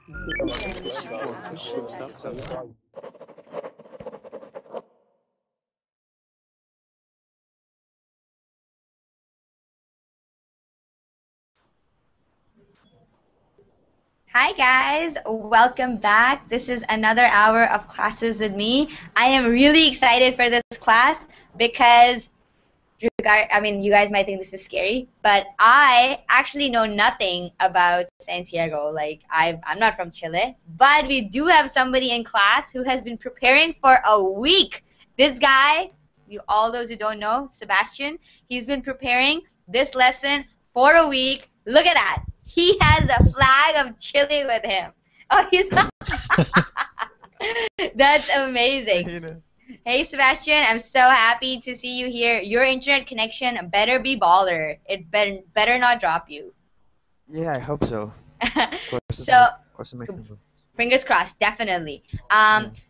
Hi guys, welcome back. This is another hour of classes with me. I am really excited for this class because you guys might think this is scary, but I actually know nothing about Santiago. I'm not from Chile, but we do have somebody in class who has been preparing for a week. This guy, all those who don't know, Sebastian, he's been preparing this lesson for a week. Look at that. He has a flag of Chile with him. Oh, he's That's amazing. Hey Sebastian, I'm so happy to see you here. Your internet connection better be baller. It better not drop you. Yeah, I hope so. So, Cross my fingers. Fingers crossed, definitely.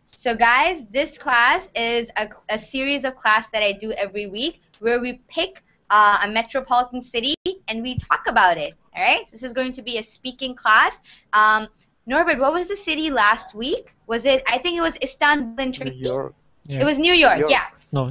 So guys, this class is a series of class that I do every week where we pick a metropolitan city and we talk about it. All right, so this is going to be a speaking class. Norbert, what was the city last week? Was it? I think it was Istanbul in Turkey. New York. Yeah. It was New York. Yeah. No,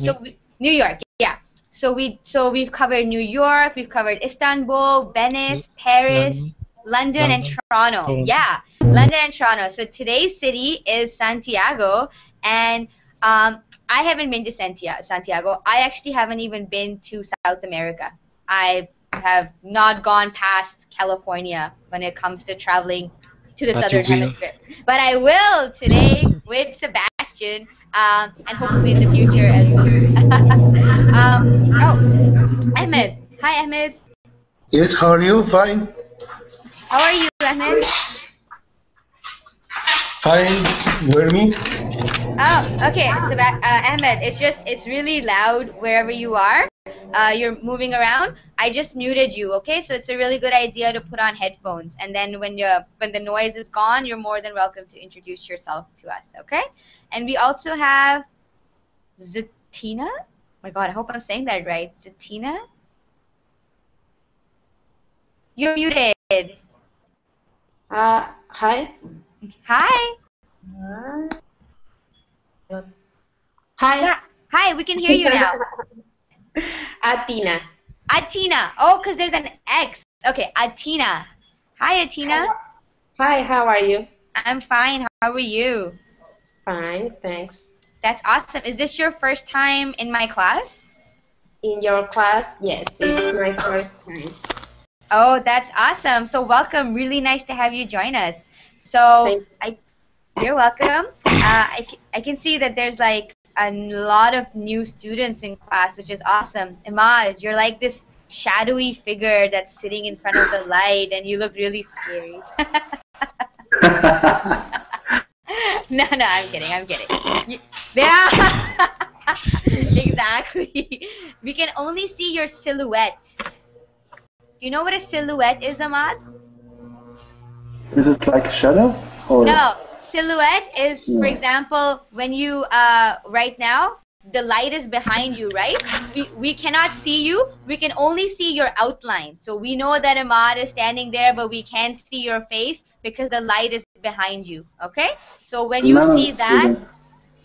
New York. Yeah. So we've covered New York. We've covered Istanbul, Venice, Paris, London, and Toronto. Yeah, London and Toronto. So today's city is Santiago, and I haven't been to Santiago. I actually haven't even been to South America. I have not gone past California when it comes to traveling to the southern hemisphere. But I will today with Sebastian, and hopefully in the future as well. Ahmed. Hi, Ahmed. Yes, how are you? Fine. How are you, Ahmed? Fine. You hear me? Oh, okay. So, Ahmed, it's really loud wherever you are. You're moving around. I just muted you, okay? So it's a really good idea to put on headphones, and then when the noise is gone, you're more than welcome to introduce yourself to us, okay? And we also have Zatina. Oh my God, I hope I'm saying that right. Zatina. You're muted. Hi. Hi. Hi. Yeah. Hi, we can hear you now. Atina. Atina. Oh, because there's an X. Okay, Atina. Hi, Atina. Hi, how are you? I'm fine. How are you? Fine, thanks. That's awesome. Is this your first time in my class? In your class? Yes, it's my first time. Oh, that's awesome. So welcome. Really nice to have you join us. So you're welcome. I can see that there's like a lot of new students in class, which is awesome. Imad, you're like this shadowy figure that's sitting in front of the light, and you look really scary. No, I'm kidding. Yeah, exactly. We can only see your silhouette. Do you know what a silhouette is, Ahmad? Is it like a shadow? Or? No, silhouette is, for example, when you, right now, the light is behind you, right? We cannot see you. We can only see your outline. So we know that Ahmad is standing there, but we can't see your face because the light is behind you, okay? So when you see that,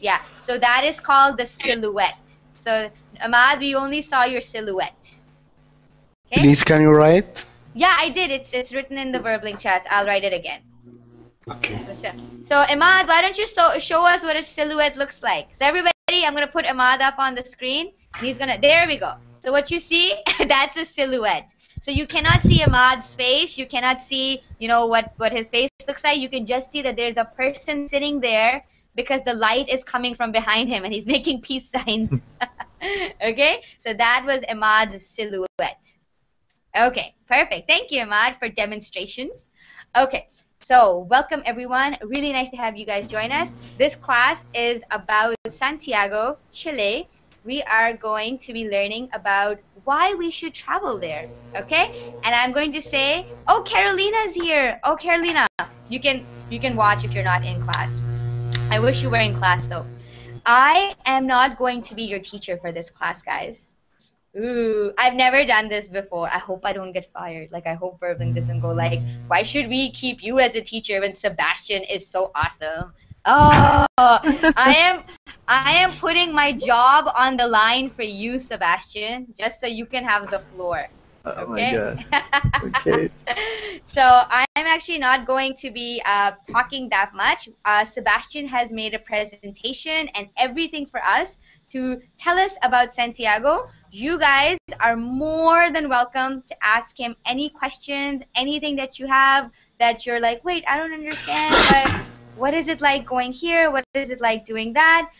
yeah, so that is called the silhouette. So Ahmad, we only saw your silhouette. Okay? Please, can you write? Yeah, I did. It's written in the Verbling chat. I'll write it again. Okay. So Ahmad, why don't you show us what a silhouette looks like? So everybody, I'm going to put Ahmad up on the screen. And he's going to, there we go. So what you see, that's a silhouette. So you cannot see Ahmad's face. You cannot see, what his face looks like. You can just see that there's a person sitting there because the light is coming from behind him and he's making peace signs. Okay? So that was Ahmad's silhouette. Okay, perfect. Thank you, Ahmad, for demonstrations. Okay, so welcome everyone. Really nice to have you guys join us. This class is about Santiago, Chile. We are going to be learning about why we should travel there, okay? And I'm going to say, oh, Carolina's here. Oh, Carolina, you can watch if you're not in class. I wish you were in class though. I am not going to be your teacher for this class, guys. Ooh, I've never done this before. I hope I don't get fired. Like, I hope Irving doesn't go like, why should we keep you as a teacher when Sebastian is so awesome? Oh, I am putting my job on the line for you, Sebastian, just so you can have the floor. Oh my Okay? god. Okay. So I'm actually not going to be talking that much. Sebastian has made a presentation and everything for us to tell us about Santiago. You guys are more than welcome to ask him any questions, anything that you have that you're like, wait, I don't understand, but what is it like going here? What is it like doing that?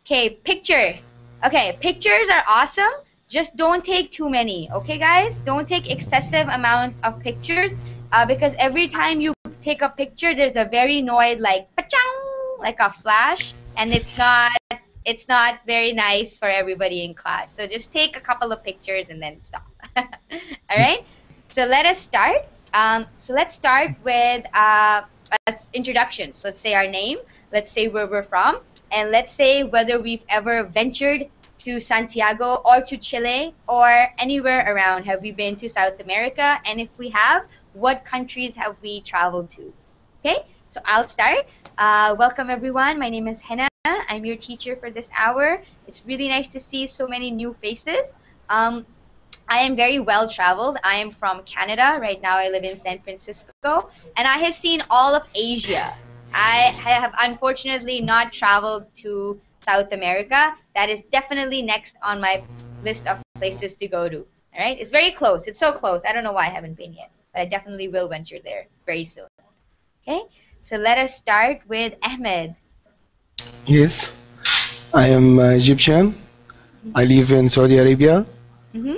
Okay, picture. Okay, pictures are awesome. Just don't take too many, okay, guys? Don't take excessive amounts of pictures because every time you take a picture, there's a very noise like pa-chow, like a flash, and it's not very nice for everybody in class. So just take a couple of pictures and then stop. All right. So let us start. So let's start with introductions. Let's say our name. Let's say where we're from, and let's say whether we've ever ventured to Santiago or to Chile or anywhere around. Have we been to South America? And if we have, what countries have we traveled to? Okay, so I'll start. Welcome everyone. My name is Hina. I'm your teacher for this hour. It's really nice to see so many new faces. I am very well traveled. I am from Canada. Right now I live in San Francisco and I have seen all of Asia. I have unfortunately not traveled to South America. That is definitely next on my list of places to go to. All right, it's very close. It's so close. I don't know why I haven't been yet, but I definitely will venture there very soon. Okay, so let us start with Ahmed. Yes, I am Egyptian. I live in Saudi Arabia. Mm-hmm.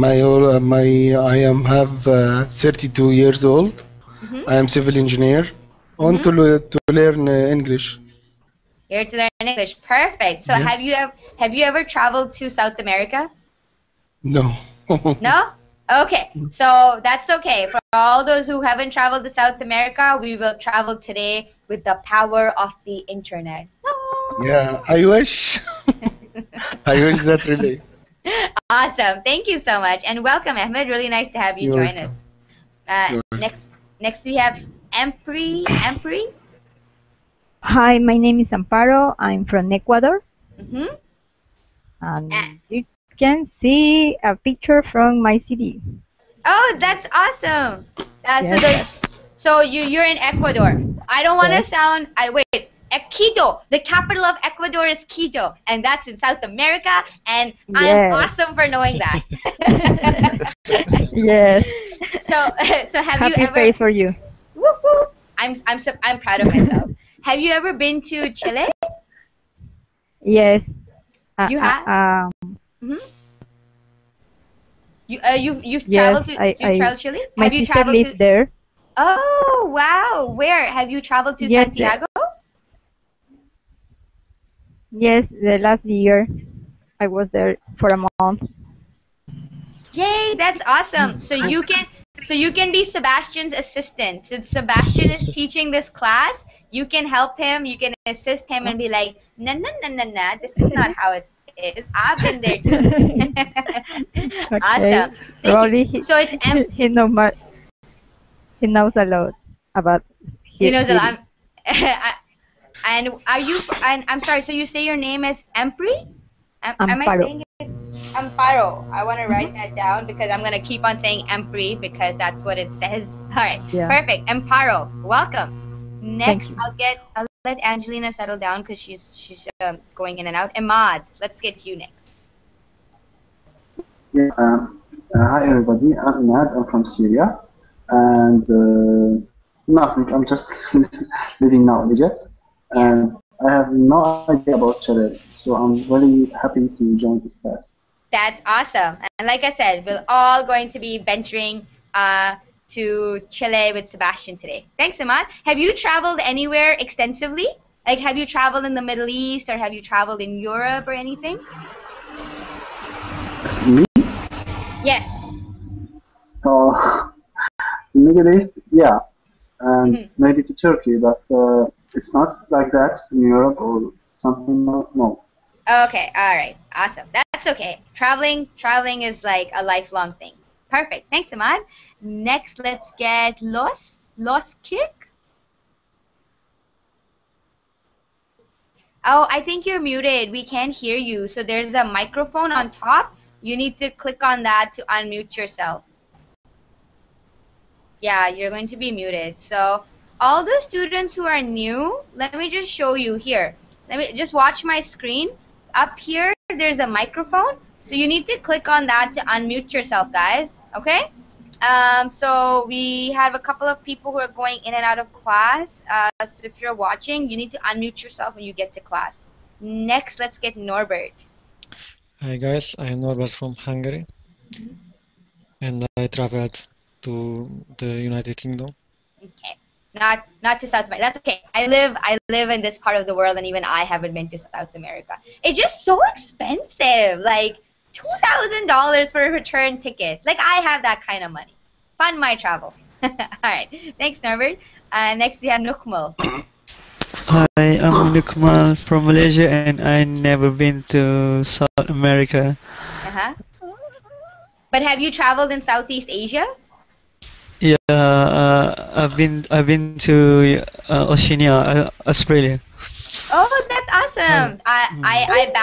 I am have 32 years old. Mm-hmm. I am civil engineer. I want to learn English. Here to learn English. Perfect. So Yeah. have you ever traveled to South America? No. No? Okay. So that's okay. For all those who haven't traveled to South America, we will travel today with the power of the internet. Yeah, I wish. I wish that really. Awesome. Thank you so much. And welcome, Ahmed. Really nice to have you You're join welcome. us. Next we have Ampri. Ampri? Hi, my name is Amparo. I'm from Ecuador. Mm-hmm. And you can see a picture from my city. Oh, that's awesome. Yes. So you're in Ecuador. I don't want to Yes. sound. Quito. The capital of Ecuador is Quito, and that's in South America. And I'm Yes. awesome for knowing that. Yes. So have you Happy ever? face for you. Woo, woo. I'm proud of myself. Have you ever been to Chile? Yes. You have? Mm-hmm. You've Yes, traveled to I traveled Chile? my Have you sister traveled lives to? there. Oh wow! Where have you traveled to? Yes, Santiago? Yes, the last year I was there for a month. Yay! That's awesome. So you can be Sebastian's assistant. Since Sebastian is teaching this class, you can help him. You can assist him and be like, nah, nah, nah, nah, nah. This is not how it is. I've been there too. Awesome. Thank Probably you. So it's he knows a lot about he his knows a city. lot. And are you? And I'm sorry. So you say your name is Ampri? Am I Amparo. saying it? Amparo. I want to write that down because I'm gonna keep on saying Ampri because that's what it says. All right. Yeah. Perfect. Amparo. Welcome. Next, you. I'll let Angelina settle down because she's going in and out. Ahmad, let's get you next. Yeah, hi everybody, I'm Nad, I'm from Syria, and nothing, I'm just living now in Egypt, and I have no idea about Chile, so I'm very happy to join this class. That's awesome. And like I said, we're all going to be venturing to Chile with Sebastian today. Thanks, Ahmad. Have you traveled anywhere extensively? Like, have you traveled in the Middle East or have you traveled in Europe or anything? Me? Yes. Middle East, yeah, and maybe to Turkey, but it's not like that in Europe or something, no. Okay, all right, awesome. That's okay. Traveling is like a lifelong thing. Perfect. Thanks, Ahmad. Next, let's get Los Kirk. Oh, I think you're muted. We can't hear you. So there's a microphone on top. You need to click on that to unmute yourself. Yeah, you're going to be muted. So all the students who are new, let me just show you here. Let me just watch my screen. Up here, there's a microphone. So you need to click on that to unmute yourself, guys. Okay? So we have a couple of people who are going in and out of class. So if you're watching, you need to unmute yourself when you get to class. Next, let's get Norbert. Hi guys, I am Norbert from Hungary, and I traveled to the United Kingdom. Okay. Not to South America. That's okay. I live in this part of the world, and even I haven't been to South America. It's just so expensive. Like $2,000 for a return ticket. Like I have that kind of money. Fund my travel. All right. Thanks, Norbert. Next we have Nukmal. Hi, I'm Lukman from Malaysia and I never been to South America. Uh-huh. But have you traveled in Southeast Asia? Yeah, I've been to Oceania, Australia. Oh, that's awesome. I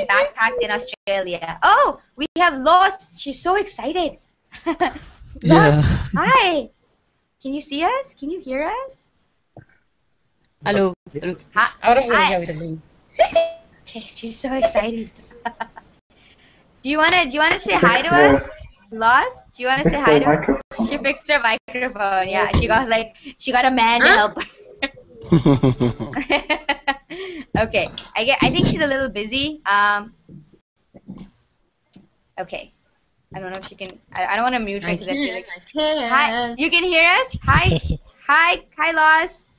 backpacked in Australia. Oh, we have Lost. She's so excited. Lost. Yeah. Hi. Can you see us? Can you hear us? Hello. Hi. Ahora voy Hi. a ver el Okay, she's so excited. Do you wanna say hi to us? Lost? Do you wanna say hi to us? She fixed her microphone. Yeah, she got a man to help her. Okay, I think she's a little busy. Okay, I don't know if she can. I don't want to mute her because I feel like. Hi, you can hear us? Hi, hi, Lost.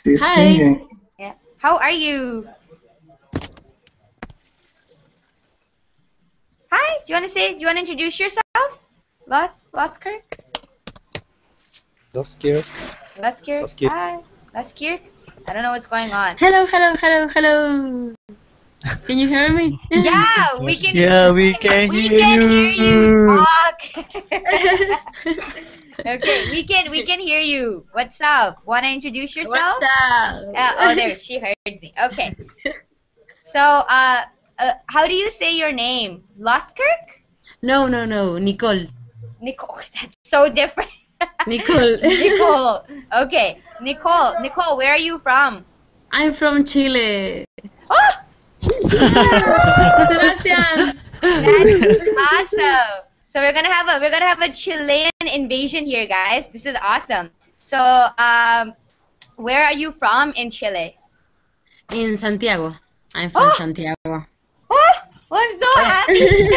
She's Hi. singing. Yeah. How are you? Hi. Do you want to introduce yourself? Lost Kirk? Lost Kirk. Lost Kirk? Lost Kirk. Hi. Lost Kirk? I don't know what's going on. Hello. Can you hear me? Yeah, we can. Yeah, we can We hear can you. hear you. Talk. Okay, we can hear you. What's up? Wanna introduce yourself? What's up? Oh, there, she heard me. Okay. So, how do you say your name? Loskirk? No, Nicole. Nicole. That's so different. Nicole. Nicole. Okay, Nicole, where are you from? I'm from Chile. Oh, Sebastian. that's awesome. So we're gonna have a Chilean invasion here, guys. This is awesome. So, where are you from in Chile? In Santiago. I'm from Santiago. Oh, I'm so happy.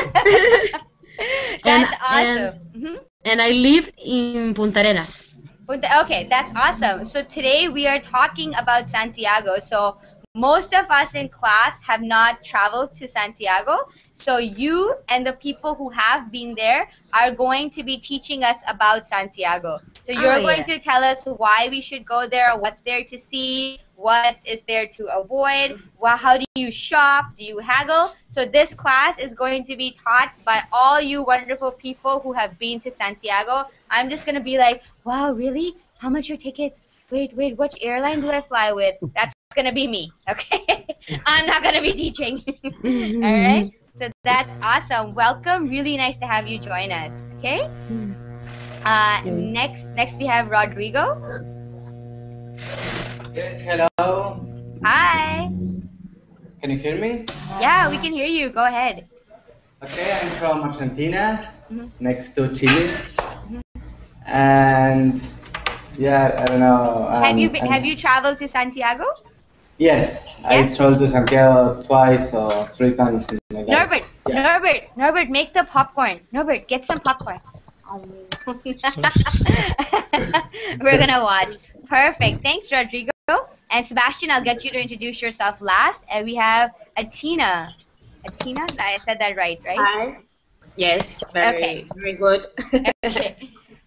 That's awesome. And I live in Punta Arenas. Okay, that's awesome. So today we are talking about Santiago. So most of us in class have not traveled to Santiago. So you and the people who have been there are going to be teaching us about Santiago. So you're going to tell us why we should go there, what's there to see, what is there to avoid, how do you shop, do you haggle. So this class is going to be taught by all you wonderful people who have been to Santiago. I'm just going to be like, wow, really? How much are tickets? Wait, which airline do I fly with? That's going to be me, okay? I'm not going to be teaching. All right? So that's awesome. Welcome. Really nice to have you join us, okay? Next we have Rodrigo. Yes, hello. Hi. Can you hear me? Yeah, we can hear you. Go ahead. Okay, I'm from Argentina, next to Chile. And yeah, I don't know. Have you traveled to Santiago? Yes, I traveled to Santiago twice or 3 times in my life. Norbert, make the popcorn. Norbert, get some popcorn. We're gonna watch. Perfect. Thanks, Rodrigo. And Sebastian, I'll get you to introduce yourself last. And we have Atina. Atina? I said that right? Hi. Yes, very good. Okay.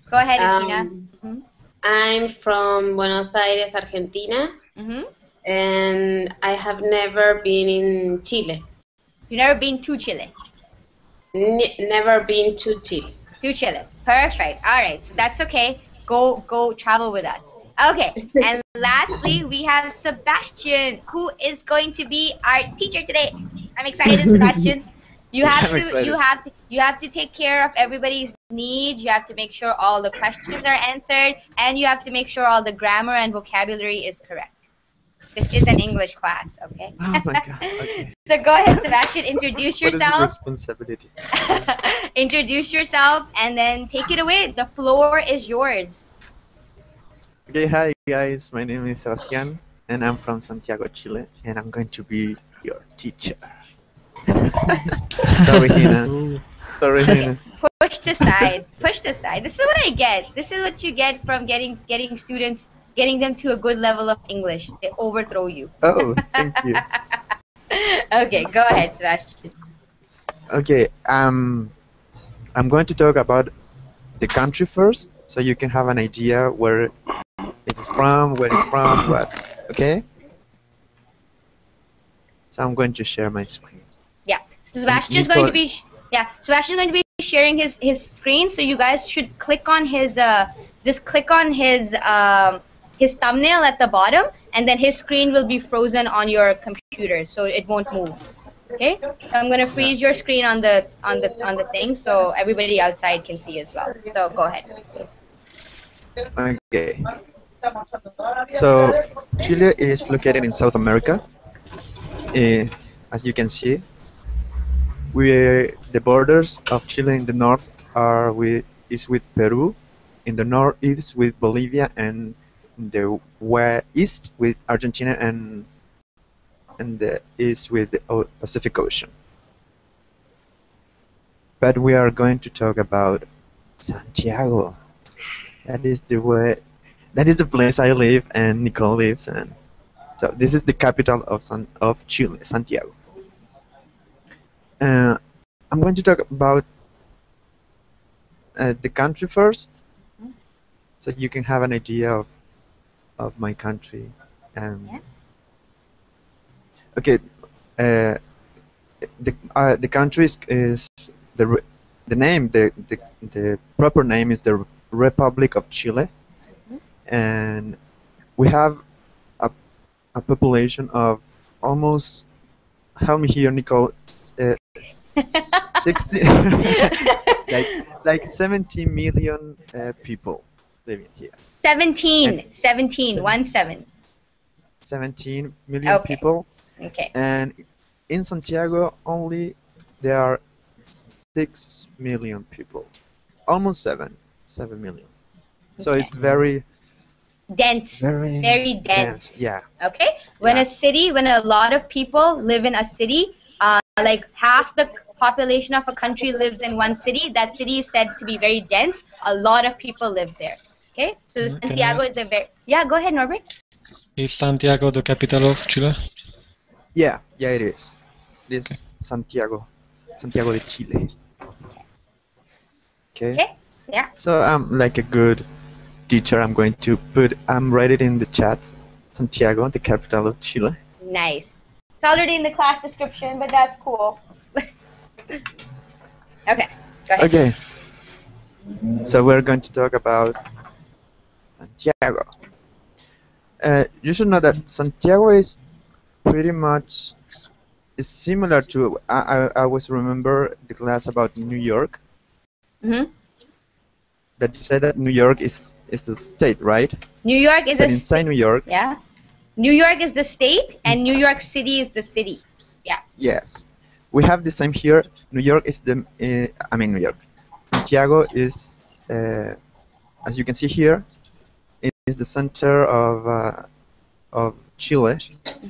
Go ahead, Atina. I'm from Buenos Aires, Argentina. And I have never been in Chile. You've never been to Chile? Never been to Chile. To Chile. Perfect. All right. So that's okay. Go travel with us. Okay. And lastly, we have Sebastian, who is going to be our teacher today. I'm excited, Sebastian. You have to take care of everybody's needs. You have to make sure all the questions are answered, and you have to make sure all the grammar and vocabulary is correct. This is an English class, okay? Oh my God. Okay. So go ahead, Sebastian, introduce yourself. What is the responsibility? Introduce yourself and then take it away. The floor is yours. Okay, hi guys. My name is Sebastian, and I'm from Santiago, Chile, and I'm going to be your teacher. Sorry, Hina. Sorry, Hina. Pushed aside. Pushed aside. This is what I get. This is what you get from getting students, getting them to a good level of English. They overthrow you. Oh, thank you. Okay, go ahead, Sebastian. Okay, I'm going to talk about the country first, so you can have an idea where it is from, where it's from, what. Okay? So I'm going to share my screen. Yeah. So Sebastian's going to be Sebastian's going to be sharing his screen. So you guys should click on his just click on his thumbnail at the bottom, and then his screen will be frozen on your computer, so it won't move. Okay? So I'm gonna freeze your screen on the thing, so everybody outside can see as well. So go ahead. Okay. So Chile is located in South America. As you can see, the borders of Chile in the north is with Peru, in the north is with Bolivia, and in the east with Argentina, and the east with the Pacific Ocean. But we are going to talk about Santiago. That is the place I live and Nicole lives, and so this is the capital of Chile, Santiago. I'm going to talk about the country first, so you can have an idea of my country. And okay, the country is the proper name is the Republic of Chile, and we have a population of almost, help me here, Nicole, 60 like 70 million people living here. 17 million Okay. people. Okay. And in Santiago only there are 6 million people, almost 7 million. So it's very Dense. Very dense. Yeah. Okay. When a lot of people live in a city, like half the population of a country lives in one city, that city is said to be very dense. A lot of people live there. Okay. So Santiago is a very go ahead, Norbert. Is Santiago the capital of Chile? Yeah, it is. It is Santiago de Chile. Okay. Yeah. So I'm like a good teacher. I'm going to write it in the chat. Santiago, the capital of Chile. Nice. It's already in the class description, but that's cool. Okay. Go ahead. Okay. So we're going to talk about Santiago. You should know that Santiago is pretty much similar to. I always remember the class about New York. Mm-hmm. That you said that New York is a state, right? New York is but inside New York. Yeah. New York is the state, and New York City is the city. Yeah. Yes. We have the same here. New York is New York. Santiago is, as you can see here, it is the center of Chile,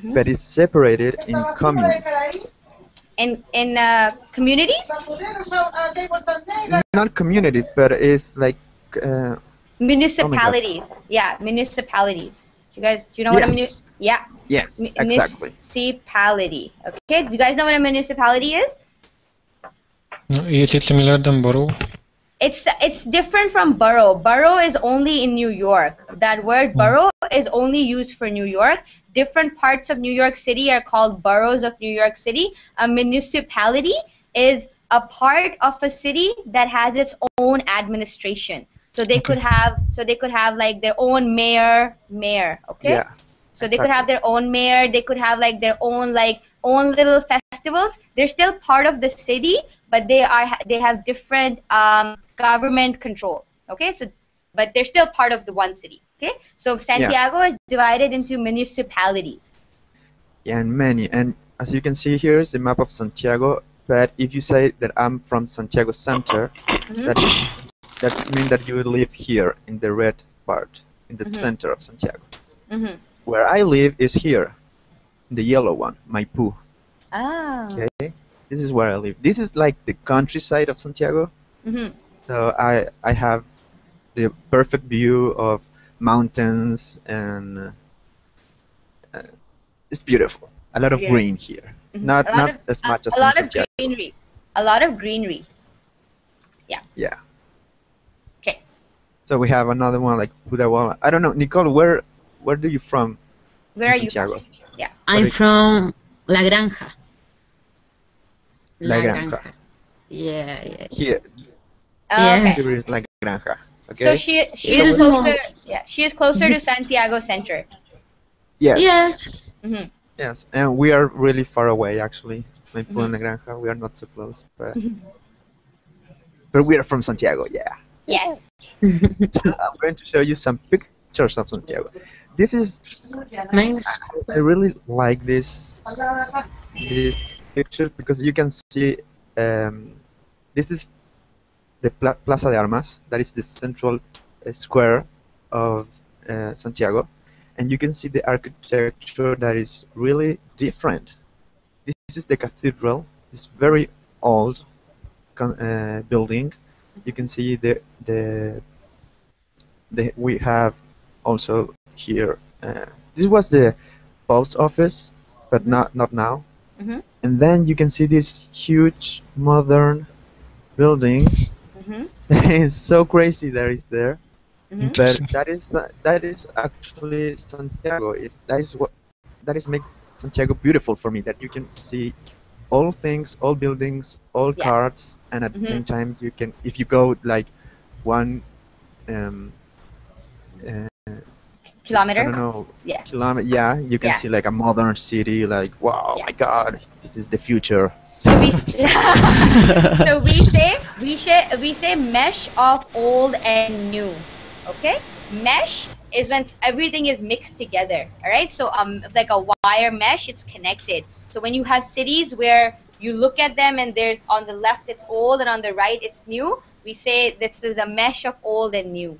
but it's separated in communes. In communities? Not communities, but it's like municipalities. Oh yeah, municipalities. Do you know what a Yes, exactly. Municipality. Okay. Do you guys know what a municipality is? No, is it similar than borough? It's different from borough. Borough is only in New York. That word borough is only used for New York. different parts of New York City are called boroughs of New York City. A municipality is a part of a city that has its own administration. So they could have like their own mayor, okay? Yeah. So they could have their own mayor, they could have like their own little festivals. They're still part of the city, but they have different government control. Okay? So but they're still part of the one city. Okay? So Santiago is divided into municipalities. Yeah, and many. And as you can see here is the map of Santiago, but if you say that I'm from Santiago center, that means that you live here in the red part, in the center of Santiago. Where I live is here, the yellow one, Maipú. Ah. Okay, this is where I live. This is like the countryside of Santiago. So I have the perfect view of mountains, and it's beautiful. A lot of green here. Not as much as in Santiago. A lot of greenery. Yeah. Yeah. Okay. So we have another one like Pudahuala. I don't know, Nicole. Where do you from? Where are Santiago? you from? Yeah. I'm from La Granja. La Granja. Yeah. Here. Okay. Here is La Granja. Okay. So she is closer. Yeah, she is closer to Santiago Center. Yes. Yes, and we are really far away actually. Maipú and La Granja, we are not so close, but we are from Santiago. Yeah. Yes. So I'm going to show you some pictures of Santiago. This is I really like this picture because you can see this is the Plaza de Armas. That is the central square of Santiago, and you can see the architecture that is really different. This is the cathedral. It's very old building. You can see we have also here. This was the post office, but not now. And then you can see this huge modern building. It's so crazy that is there. But that is actually Santiago. That is make Santiago beautiful for me. That you can see all things, all buildings, all cars, and at the same time you can, if you go like 1 kilometer. I don't know. Yeah. Kilometer. Yeah, you can see like a modern city. Like wow, my God, this is the future. So we say mesh of old and new. Okay, mesh is when everything is mixed together. All right, so it's like a wire mesh. It's connected. So when you have cities where you look at them and there's on the left it's old and on the right it's new, we say this is a mesh of old and new.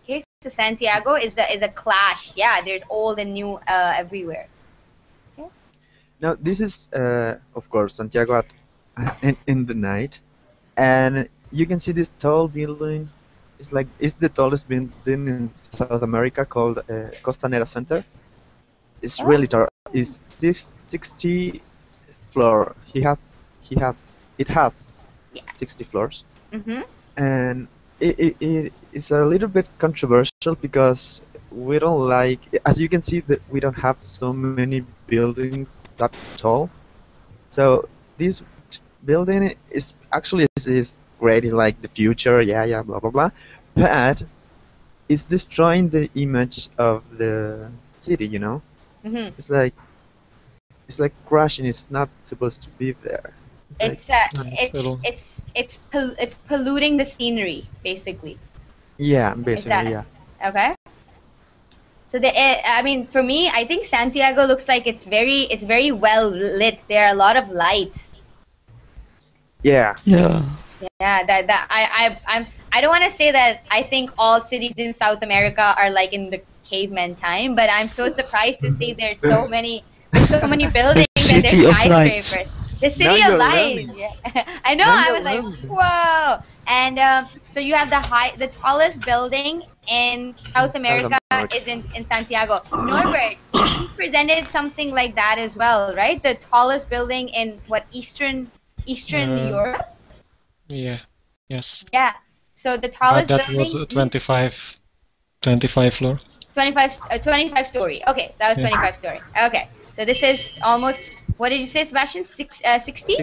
Okay, so Santiago is a clash. Yeah, there's old and new everywhere. Okay. Now this is of course Santiago in the night, and you can see this tall building. It's the tallest building in South America, called Costanera Center. It's really tall. It's 60 floor. It has 60 floors, and it is a little bit controversial because we don't like. As you can see, that we don't have so many buildings that tall. So this building is actually is great. It's like the future. Yeah, blah blah blah. But it's destroying the image of the city. You know. It's like crashing. It's not supposed to be there. It's polluting the scenery basically. Yeah, basically, yeah. Okay. So I mean, for me, I think Santiago looks like it's very well lit. There are a lot of lights. Yeah. Yeah. I don't want to say that I think all cities in South America are like in the caveman time, but I'm so surprised to see there's so many buildings and there's skyscrapers. The city of lights. Yeah. I know. I was like, whoa. And so you have the tallest building in South America is in Santiago. Norbert, you presented something like that as well, right? The tallest building in Eastern Europe? Yeah. Yes. Yeah. So the tallest that building. was 25 floor. 25 story. Okay, that was 25 story. Okay, so this is almost, what did you say, Sebastian? 60? 60.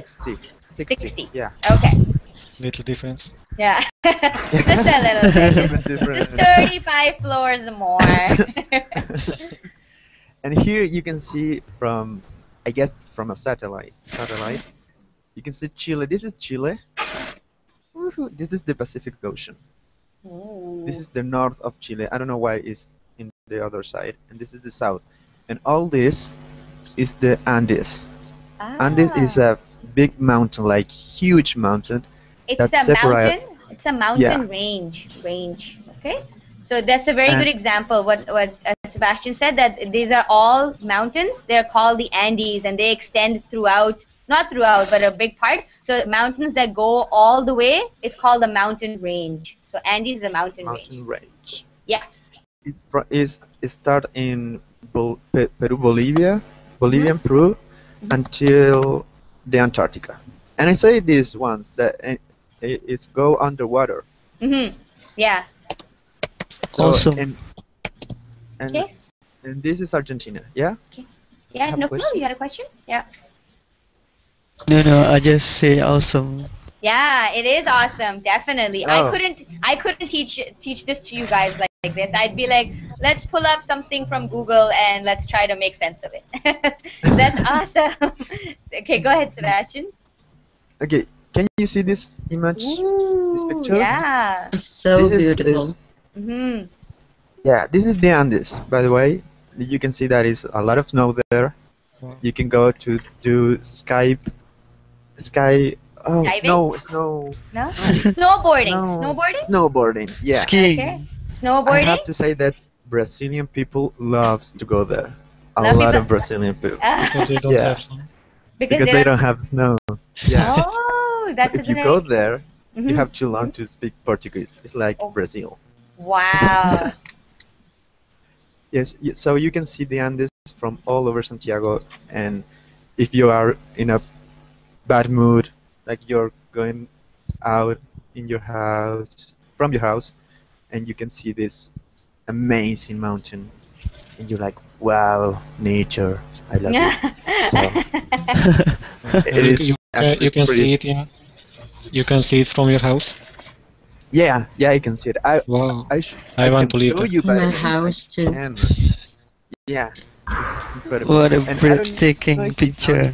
60. Yeah. Okay. Little difference. Yeah. Just a little bit. Just 35 floors more. And here you can see from, I guess, from a satellite. You can see Chile. This is Chile. This is the Pacific Ocean. This is the north of Chile. I don't know why it's in the other side. And this is the south. And all this is the Andes. Andes is a big mountain, like huge mountain. It's a mountain. It's a mountain range. Okay. So that's a very good example. What Sebastian said, that these are all mountains. They're called the Andes, and they extend throughout. Not throughout, but a big part. So mountains that go all the way is called a mountain range. So Andes is a mountain range. Yeah. It start in Peru, Bolivia, and Peru, until the Antarctica. And I say this once, that it's go underwater. Yeah. So, Awesome. Yes. And this is Argentina. Yeah. Okay. Yeah. No. You had a question? Yeah. No, I just say awesome. Yeah, it is awesome. Definitely. Oh. I couldn't teach this to you guys like this. I'd be like, let's pull up something from Google and let's try to make sense of it. That's awesome. Okay, go ahead, Sebastian. Okay, can you see this image? This picture? Yeah. It's so beautiful. Yeah, this is the Andes, by the way. You can see that is a lot of snow there. You can go to do sky. Oh, snow. No? Snowboarding. No. Snowboarding? Yeah. Skiing. Okay. Snowboarding? I have to say that Brazilian people loves to go there. A lot of Brazilian people. Because they don't have snow. Because they don't have snow. Yeah. Oh, that's so if you go there, you have to learn to speak Portuguese. It's like Brazil. Wow. Yes, so you can see the Andes from all over Santiago, and if you are in a bad mood, like you're going out in your house, from your house, and you can see this amazing mountain, and you're like, wow, nature, I love it. So, it is you can see it you can see it from your house. Yeah, I can see it. I want can to leave show you, but my house too. Yeah, it's incredible. What a breathtaking picture.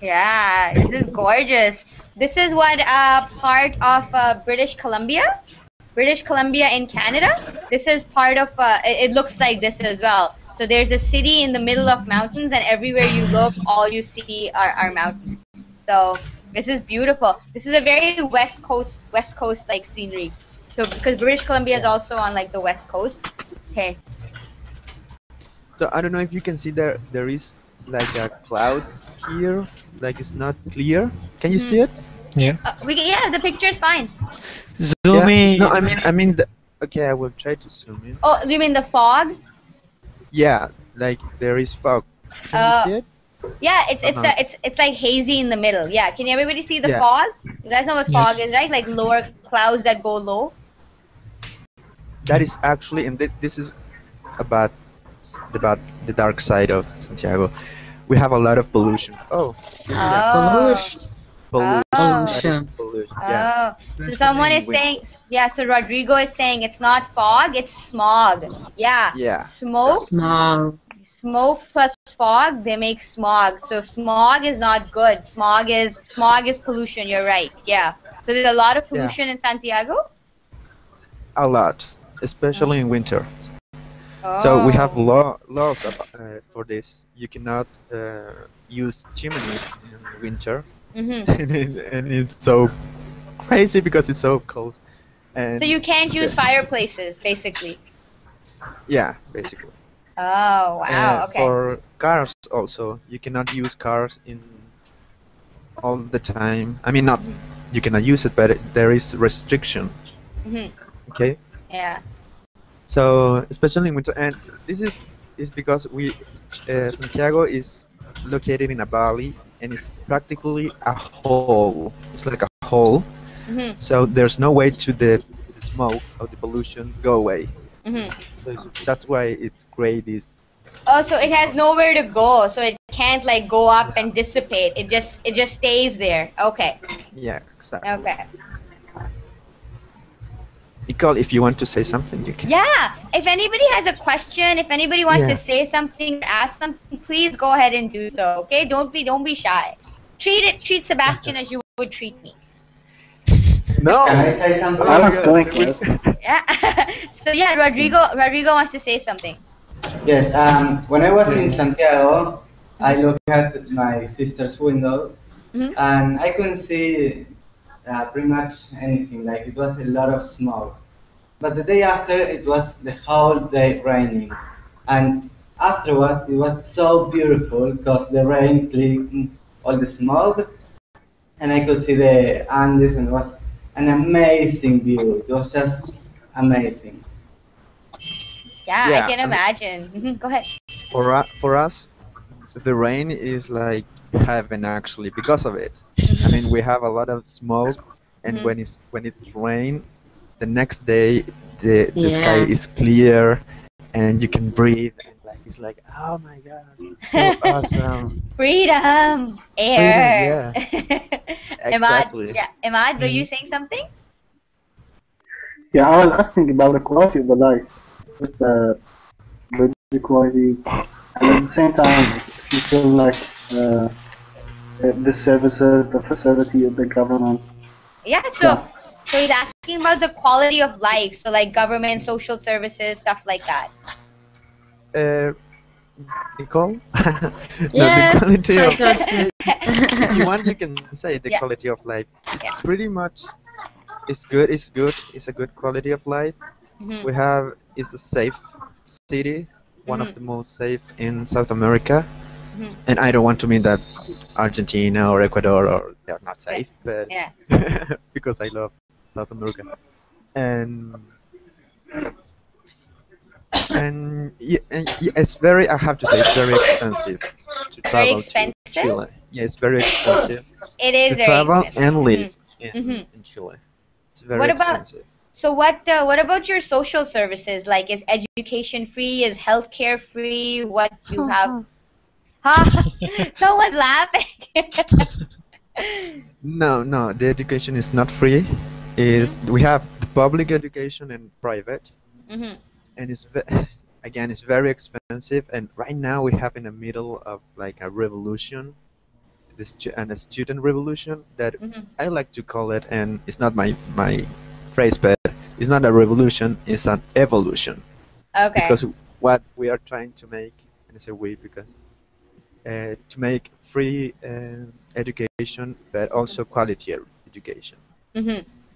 Yeah, this is gorgeous. This is what part of British Columbia in Canada. This is part of. It looks like this as well. So there's a city in the middle of mountains, and everywhere you look, all you see are mountains. So this is beautiful. This is a very west coast like scenery. So because British Columbia is also on like the west coast. Okay. So I don't know if you can see there is like a cloud here, like it's not clear. Can you see it? Yeah. The picture is fine. Zoom in. No, I mean okay, I will try to zoom in. Oh, you mean the fog? Yeah, like there is fog. Can you see it? Yeah, it's like hazy in the middle. Yeah, can everybody see the fog? You guys know what fog is, right? Like lower clouds that go low. That is actually, and this is about the dark side of Santiago. We have a lot of pollution. Pollution. Pollution. Yeah. So someone is saying, so Rodrigo is saying it's not fog, it's smog. Yeah. Smoke plus fog, they make smog. So smog is not good. Smog is pollution, you're right. Yeah. So there's a lot of pollution in Santiago? A lot, especially in winter. So we have laws for this. You cannot use chimneys in winter. And it's so crazy because it's so cold. And so you can't use fireplaces, basically. Yeah, basically. Oh, wow, okay. For cars also, you cannot use cars in all the time. I mean, not you cannot use it, but there is restriction. Okay. Yeah. So especially in winter, and this is because Santiago is located in a valley, and it's practically a hole. It's like a hole. So there's no way to the smoke or the pollution go away. So that's why it's great. Is Oh, so it has nowhere to go, so it can't like go up and dissipate. It just stays there. Okay. yeah, exactly. Okay. Nicole, if you want to say something, you can. Yeah. If anybody has a question, if anybody wants to say something or ask something, please go ahead and do so. Okay. Don't be shy. Treat Sebastian as you would treat me. No. Can I say something? I was going first. Yeah. So yeah, Rodrigo wants to say something. Yes, when I was in Santiago, I looked at my sister's window and I couldn't see pretty much anything. Like it was a lot of smoke. But the day after, it was the whole day raining. And afterwards, it was so beautiful because the rain cleaned all the smoke and I could see the Andes and it was an amazing view. It was just amazing. Yeah, Yeah, I can imagine. Go ahead. For us, the rain is like heaven actually because of it. I mean, we have a lot of smoke, and when it rain, the next day the sky is clear, and you can breathe, and like it's like, oh my god, so awesome. Freedom, air. Exactly. Imad, were you saying something? Yeah, I was asking about the quality of the life. Is it good quality, and at the same time, if you feel like the services, the facility of the government. Yeah, so he's asking about the quality of life, so like government, social services, stuff like that. Nicole? Yes, the quality of precisely. if you want, you can say the quality of life. It's pretty much it's good. It's a good quality of life. We have it's a safe city, one of the most safe in South America. And I don't want to mean that Argentina or Ecuador or they're not safe, but because I love South America. And it's very, I have to say, it's very expensive to travel to Chile. Yeah, it's very expensive. It is to very travel expensive. and live in Chile. It's very expensive. So what about your social services? Like, is education free? Is healthcare free? What do you have? Someone's laughing. No, the education is not free. We have the public education and private, and it's again it's very expensive. And right now we have in the middle of like a revolution, and a student revolution that I like to call it. And it's not my phrase, but it's not a revolution. It's an evolution. Okay. Because what we are trying to make, and I say we because. To make free education, but also quality education.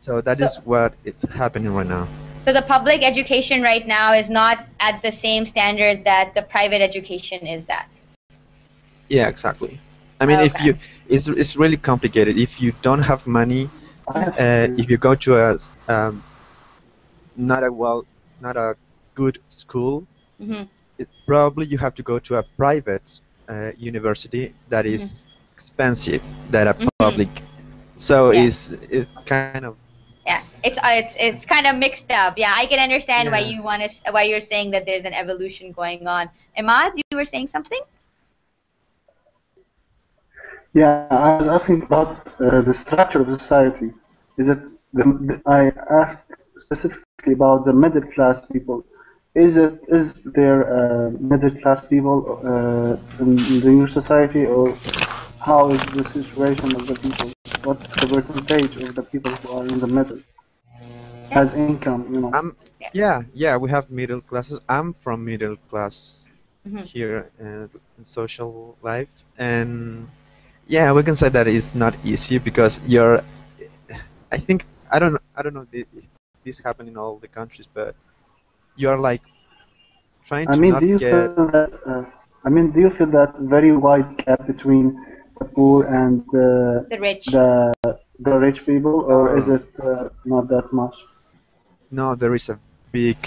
So that is what it's happening right now. So the public education right now is not at the same standard that the private education is at. Yeah, exactly. I mean, if you, it's really complicated. If you don't have money, if you go to a not a good school, probably you have to go to a private university that is expensive than a public, so it's kind of it's kind of mixed up. Yeah, I can understand why you're saying that there's an evolution going on. Imad, you were saying something? Yeah, I was asking about the structure of society. Is it I asked specifically about the middle class people. Is there middle class people in your society, or how is the situation of the people? What's the percentage of the people who are in the middle as income? You know. Yeah, we have middle classes. I'm from middle class here in social life, and yeah, we can say that it's not easy because you're. I think I don't know if this happens in all the countries, but you're like trying to not get. Do you feel that very wide gap between the poor and the rich? The rich people, or is it not that much? No, there is a big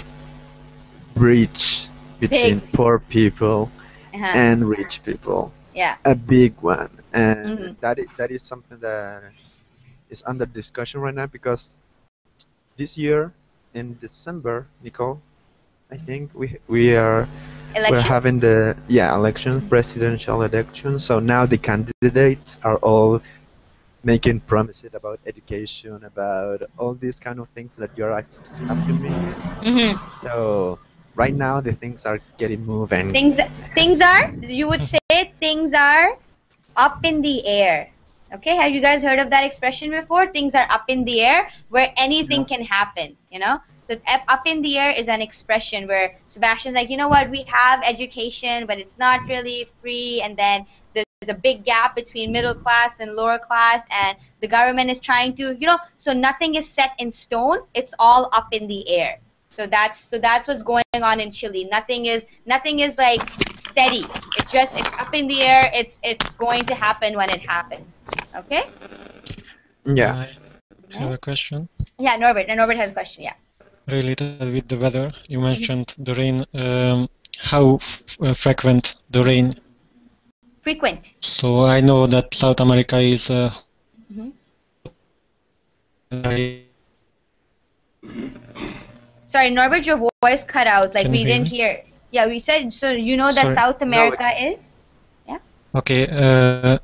bridge between poor people and rich people. Yeah. A big one, and that is something that is under discussion right now because this year in December, Nicole, I think we're Elections? having the election, presidential election. So now the candidates are all making promises about education, about all these kind of things that you're asking me. So right now the things are getting moving. Things are, you would say things are up in the air. Okay, have you guys heard of that expression before? Things are up in the air, where anything can happen, you know? So up in the air is an expression where Sebastian's like, you know what, we have education, but it's not really free, and then there's a big gap between middle class and lower class, and the government is trying to, you know, so nothing is set in stone, it's all up in the air. So that's what's going on in Chile. Nothing is like steady. It's up in the air. It's going to happen when it happens. Okay? Yeah. I have a question. Yeah, Norbert. And Norbert has a question. Yeah. Related with the weather, you mentioned the rain. How frequent the rain? Frequent. So I know that South America is. Sorry, Norbert, your voice cut out. Like Can we you hear didn't me? hear. Yeah, we said so. You know that Sorry. South America is. Yeah. Okay.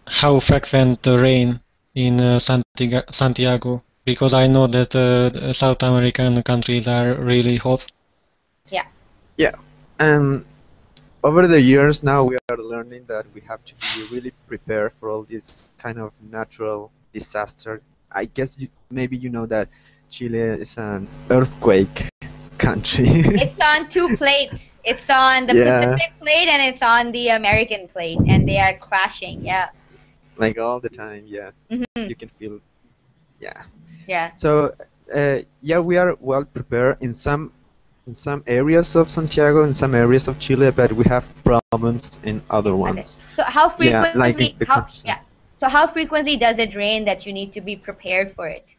How frequent the rain in Santiago? Because I know that South American countries are really hot. Yeah. Yeah. And over the years now we are learning that we have to be really prepared for all this kind of natural disaster. I guess maybe you know that Chile is an earthquake country. It's on two plates. It's on the Pacific plate and it's on the American plate, and they are clashing. Yeah. Like all the time, yeah. You can feel, yeah. Yeah. So, yeah, we are well prepared in some areas of Santiago, in some areas of Chile, but we have problems in other ones. Okay. So how frequently? Yeah, So how frequently does it rain that you need to be prepared for it?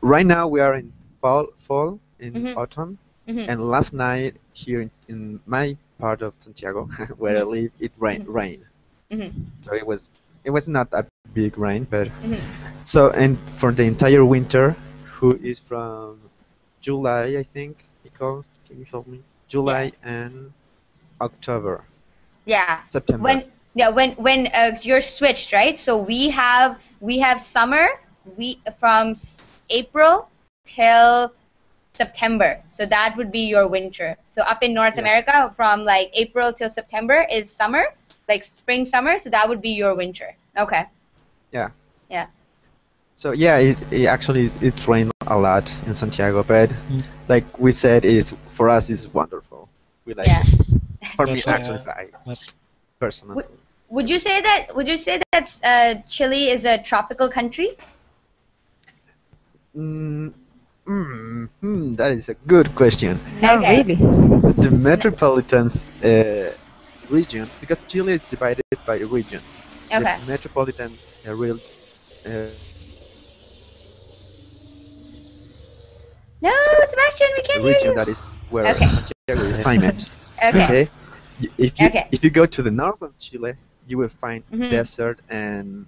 Right now we are in fall in autumn, and last night here in my part of Santiago, where I live, it rained. So it was not a big rain, but so, and for the entire winter, who is from July, I think it goes. Can you help me? July and October. Yeah. September. When you're switched, right? So we have summer from April till September. So that would be your winter. So up in North America, from like April till September is summer, like spring, summer. So that would be your winter. Okay. Yeah. Yeah. So yeah, it actually rained a lot in Santiago, but like we said, for us it's wonderful. We like it. For me, actually, personally. Would you say that Chile is a tropical country? That is a good question. Okay. Really? The metropolitan region, because Chile is divided by regions. Okay. The metropolitan No, Sebastian, we can't hear region, you. that is where Santiago is climate. Okay. If you go to the north of Chile, you will find desert and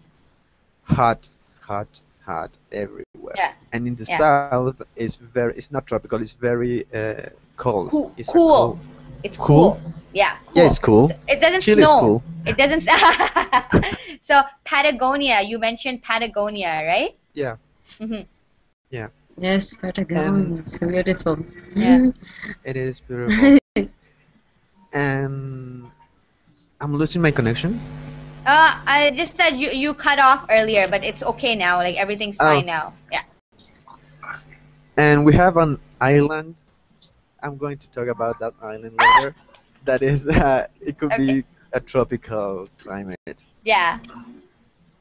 hot everywhere. Yeah. And in the south, it's not tropical. It's very cold. Cool. It's cool. Yeah. Cool. Yeah, it's cool. So it doesn't Chile snow. Is cool. It doesn't. So Patagonia. You mentioned Patagonia, right? Yeah. Yeah. Yes, Patagonia. It's beautiful. Yeah. It is beautiful. And I'm losing my connection. I just said you cut off earlier, but it's okay now. Like everything's fine now. Yeah. And we have an island. I'm going to talk about that island later. That is, it could be a tropical climate. Yeah.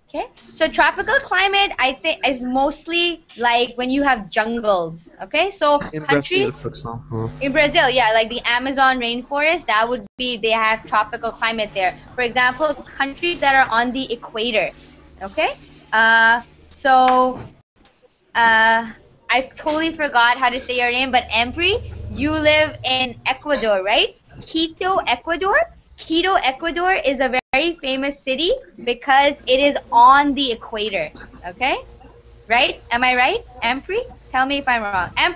Okay. So tropical climate, I think, is mostly like when you have jungles. Okay. So in countries, Brazil, for example. In Brazil, yeah, like the Amazon rainforest, that would be, they have tropical climate there. For example, countries that are on the equator. Okay. I totally forgot how to say your name, but Ampri, you live in Ecuador, right? Quito, Ecuador. Quito, Ecuador is a very famous city because it is on the equator. Okay, right? Am I right, Ampri? Tell me if I'm wrong. Yes.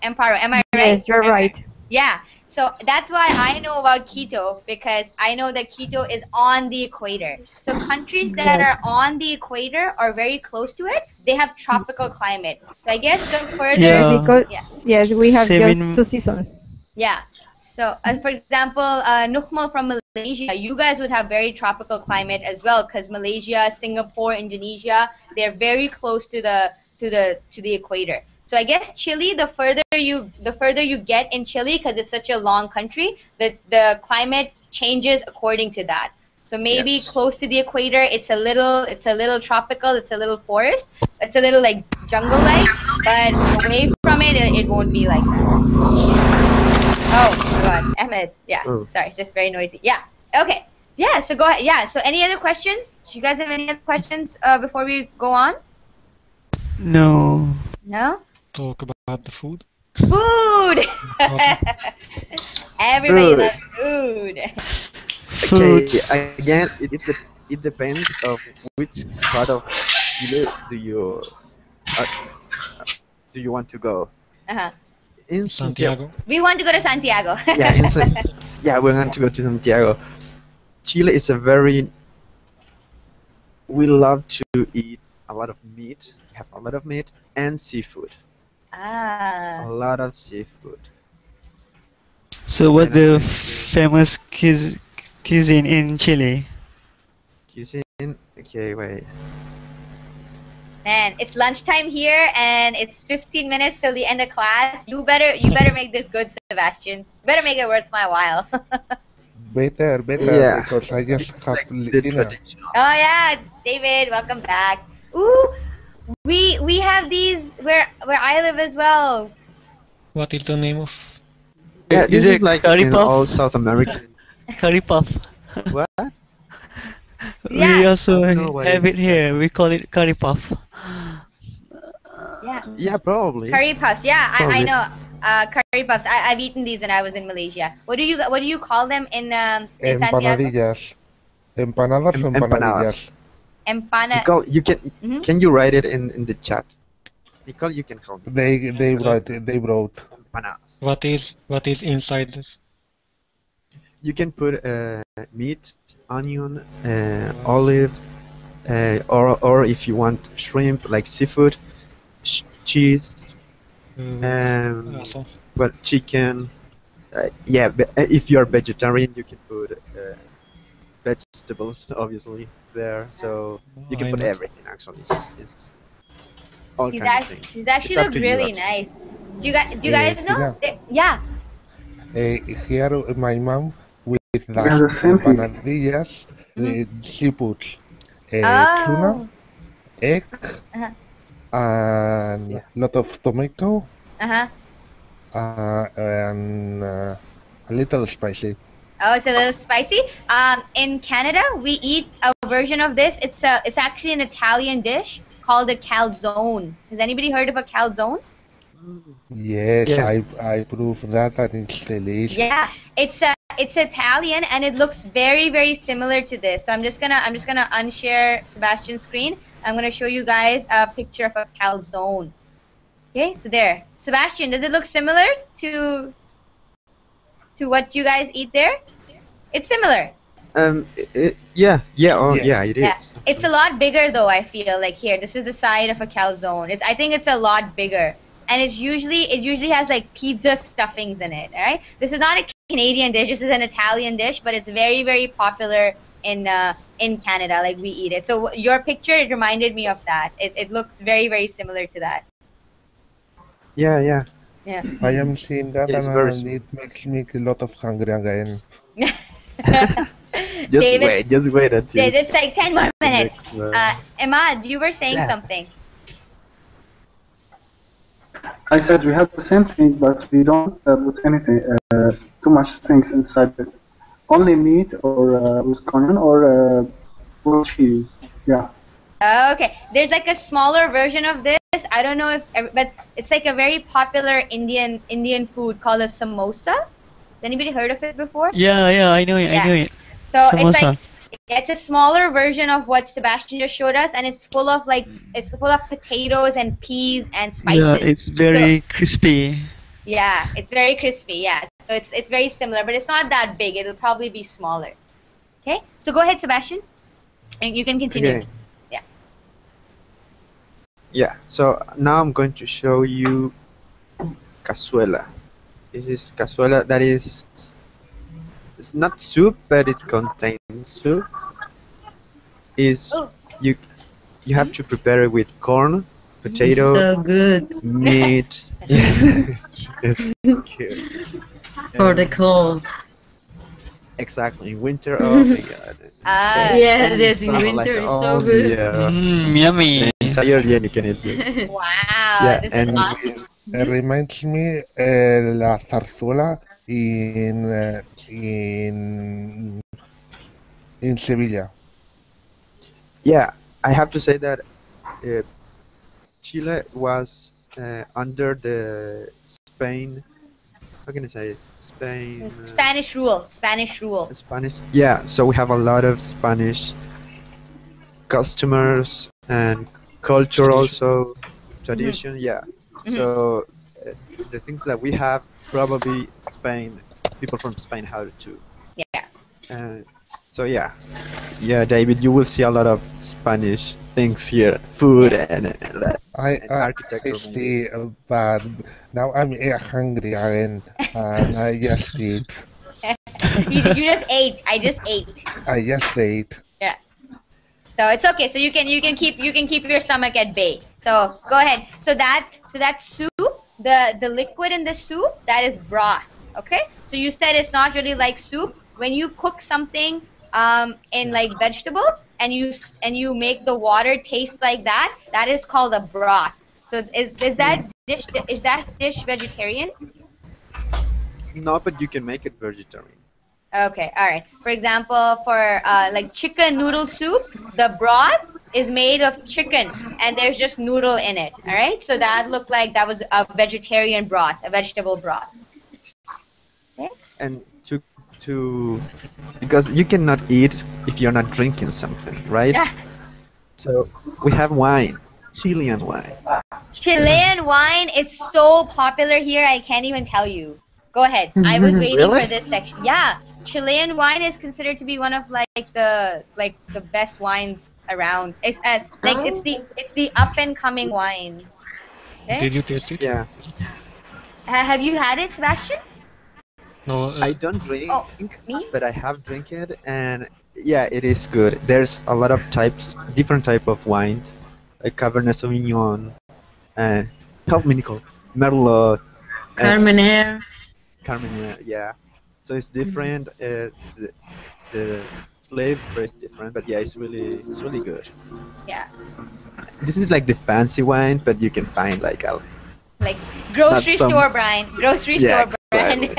Amparo. Am I Yes, right? you're right. Yeah. So that's why I know about Quito, because I know that Quito is on the equator. So countries that Yes. are on the equator or very close to it, they have tropical climate. So I guess the further, Yes, Yeah. because yeah, yes, we have Same just in 2 seasons. yeah. So, for example, Nukmal from Malaysia, you guys would have very tropical climate as well, because Malaysia, Singapore, Indonesia, they're very close to the equator. So I guess Chile, the further you get in Chile, because it's such a long country, the climate changes according to that. So maybe Yes. close to the equator, it's a little tropical, it's a little forest, it's a little like jungle-like, but away from it, it won't be like that. Oh my God, Ahmed. Yeah, Oh. sorry, just very noisy. Yeah. Okay. Yeah. So go ahead. Yeah. So any other questions? Do you guys have any other questions before we go on? no. No. Talk about the food. Food. Okay. Everybody Food. loves food. Okay, Foods. again, it depends of which part of Chile uh, do you want to go. Uh-huh. In Santiago. We want to go to Santiago. Yeah, we're going to go to Santiago. Chile is a very. We love to eat a lot of meat. We have a lot of meat and seafood. A lot of seafood. So what And a the great famous cuisine in Chile? cuisine. Okay, wait. Man, it's lunchtime here, and it's 15 minutes till the end of class. You better make this good, Sebastian. You better make it worth my while. Better, Yeah. because I just have Like the dinner. traditional. Oh yeah, David, welcome back. Ooh, we have these where I live as well. What is the name of? Yeah, Is this is it like curry in puff? all South America. Curry puff. What? We Yeah. also I don't know what have it it here. We call it curry puff. Yeah, Yeah, probably. curry puffs. Yeah, I Probably. know. Curry puffs. I've eaten these when I was in Malaysia. What do you call them in Santiago? Empanadillas. Empanadas o empanadillas. Empana. Nicole, Mhm. can you write it in the chat? Nicole, you can help me. They brought. Empanadas. What is inside this? You can put meat, onion, olive, or if you want shrimp, like seafood, cheese, Also. well, chicken. Yeah, if you're vegetarian, you can put vegetables, obviously, there. So you can Why put not? everything, actually. It's all These kinds of things. these actually It's up look to you, really actually. nice. Do you guys know? Hina. Yeah. Here, my mom with We have the las same thing. empanadillas, she puts Oh. tuna, egg, Uh-huh. and lot of tomato, Uh-huh. and a little spicy. Oh, it's a little spicy. In Canada, we eat a version of this. It's actually an Italian dish called a calzone. Has anybody heard of a calzone? Yes, Yeah. I prove that, and it's delicious. Yeah, it's Italian, and it looks very very similar to this. So I'm just gonna unshare Sebastian's screen. I'm gonna show you guys a picture of a calzone. Okay, so there. Sebastian, does it look similar to what you guys eat there? It's similar. Yeah, Yeah. it Yeah, is. it's a lot bigger though. I feel like here, this is the side of a calzone. I think it's a lot bigger, and it usually has like pizza stuffings in it. All right, this is not a Canadian dish. This is an Italian dish, but it's very very popular in Canada. Like we eat it. So your picture, it reminded me of that. It looks very very similar to that. Yeah. Yeah. I am seeing that, Yeah, it's very and it makes me a lot of hungry again. Just wait until It's like 10 more minutes. next, Emma, you were saying Yeah. something. I said we have the same thing, but we don't put anything, too much things inside it. Only meat or with onion or with cheese. Yeah. Okay, there's like a smaller version of this. I don't know but it's like a very popular Indian food called a samosa. Has anybody heard of it before? Yeah, I know it. I Yeah. know it. So it's Samosa. like It's a smaller version of what Sebastian just showed us, and it's full of potatoes and peas and spices. Yeah, it's very crispy. Yeah, it's very crispy. Yeah, so it's very similar, but it's not that big. It'll probably be smaller. Okay, so go ahead, Sebastian, and you can continue. Okay. Yeah. Yeah, so now I'm going to show you cazuela. This is cazuela that is, it's not soup, but it contains soup. You have to prepare it with corn, potato, So good. meat. Yeah, it's cute. For the cold. Exactly, in winter. Oh my god. Yeah, yes, in Summer, winter like, it's so oh, good. yeah. Yummy. The entire year you can eat it. Wow, Yeah, this is and awesome. It reminds me la zarzuela in Sevilla. yeah, I have to say that Chile was under the Spain. How can I say it? Spain. Spanish rule. Spanish rule. Spanish. Yeah, so we have a lot of Spanish customers and culture also, tradition. Yeah. So the things that we have, probably people from Spain have it too. Yeah. So yeah, David, you will see a lot of Spanish things here, food and architecture. I see, but now I'm hungry again, and I just eat. You just ate. I just ate. I just ate. Yeah. So it's okay. So you can keep your stomach at bay. So go ahead. So that soup, the liquid in the soup, that is broth. Okay. So you said it's not really like soup. When you cook something in like vegetables and you make the water taste like that, that is called a broth. So is that dish vegetarian? No, but you can make it vegetarian. Okay, all right. For example, for like chicken noodle soup, the broth is made of chicken and there's just noodle in it. All right, so that looked like that was a vegetarian broth, a vegetable broth. Okay. And because you cannot eat if you're not drinking something, right? Yeah. So we have wine, Chilean wine. Chilean wine is so popular here, I can't even tell you. Go ahead. I was waiting Really? for this section. Yeah, Chilean wine is considered to be one of the best wines around. It's it's the up and coming wine. Okay? Did you taste it? Yeah. Have you had it, Sebastian? No. I don't drink, me? but I have drank it, and yeah, it is good. There's a lot of different type of wines, like Cabernet Sauvignon, help me, Nicole, Merlot, Carmenere. Carmenere, yeah. So it's different. The flavor is different, but yeah, it's really good. Yeah. This is like the fancy wine, but you can find like grocery Not some- store brand. Grocery Yeah, store brand.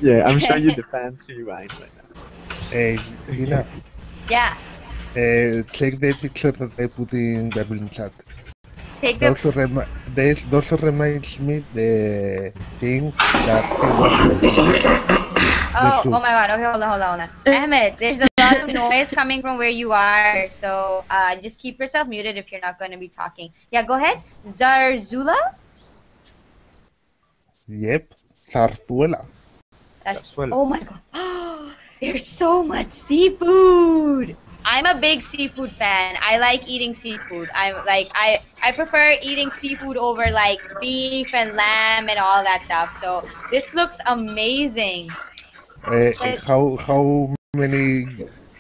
yeah. I'm showing you the fancy wine right now. Hina, Yeah. check the picture that I put in the room chat. Take It also reminds me the thing that Oh my god. Okay, hold on. Ahmed, there's a lot of noise coming from where you are, so just keep yourself muted if you're not going to be talking. Yeah, go ahead. Zarzula? Yep, zarzuela. Oh my god. There's so much seafood. I'm a big seafood fan. I like eating seafood. I prefer eating seafood over like beef and lamb and all that stuff. So this looks amazing. How many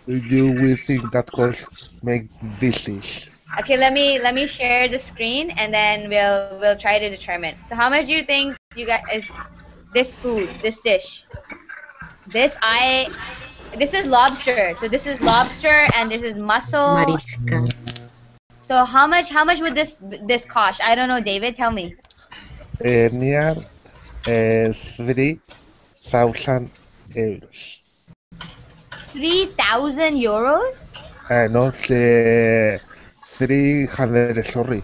you will think that could make this dish? Okay, let me share the screen and then we'll try to determine. So how much do you think you got is this food, this dish? This is lobster. So this is lobster and this is mussel. Marisca. So how much would this cost? I don't know, David, tell me. Near 3,000 euros. 3,000 euros? No, 300, sorry.